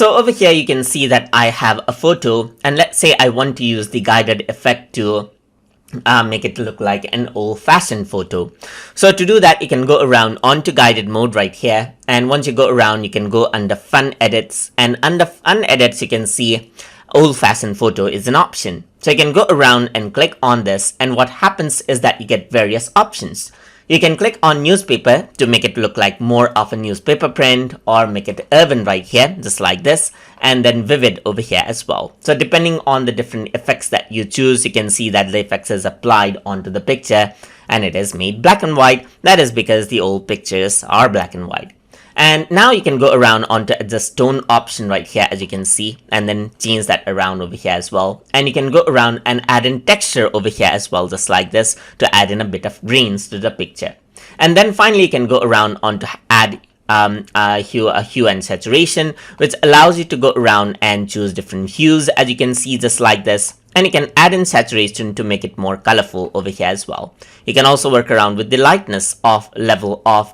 So over here you can see that I have a photo, and let's say I want to use the guided effect to make it look like an old-fashioned photo. So to do that, you can go around onto guided mode right here, and once you go around, you can go under fun edits, and under fun edits you can see old-fashioned photo is an option. So you can go around and click on this, and what happens is that you get various options. You can click on newspaper to make it look like more of a newspaper print, or make it urban right here, just like this, and then vivid over here as well. So depending on the different effects that you choose, you can see that the effects is applied onto the picture and it is made black and white. That is because the old pictures are black and white. And now you can go around onto adjust tone option right here, as you can see, and then change that around over here as well. And you can go around and add in texture over here as well, just like this, to add in a bit of greens to the picture. And then finally you can go around onto add a hue and saturation, which allows you to go around and choose different hues, as you can see, just like this. And you can add in saturation to make it more colorful over here as well. You can also work around with the lightness of level of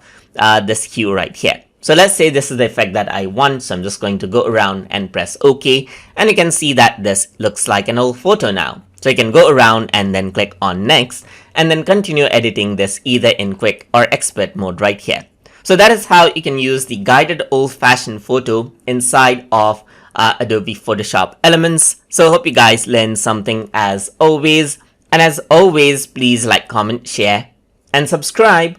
this hue right here. So let's say this is the effect that I want, so I'm just going to go around and press OK, and you can see that this looks like an old photo now. So you can go around and then click on next, and then continue editing this either in quick or expert mode right here. So that is how you can use the guided old-fashioned photo inside of Adobe Photoshop Elements. So I hope you guys learned something as always, and as always, please like, comment, share, and subscribe.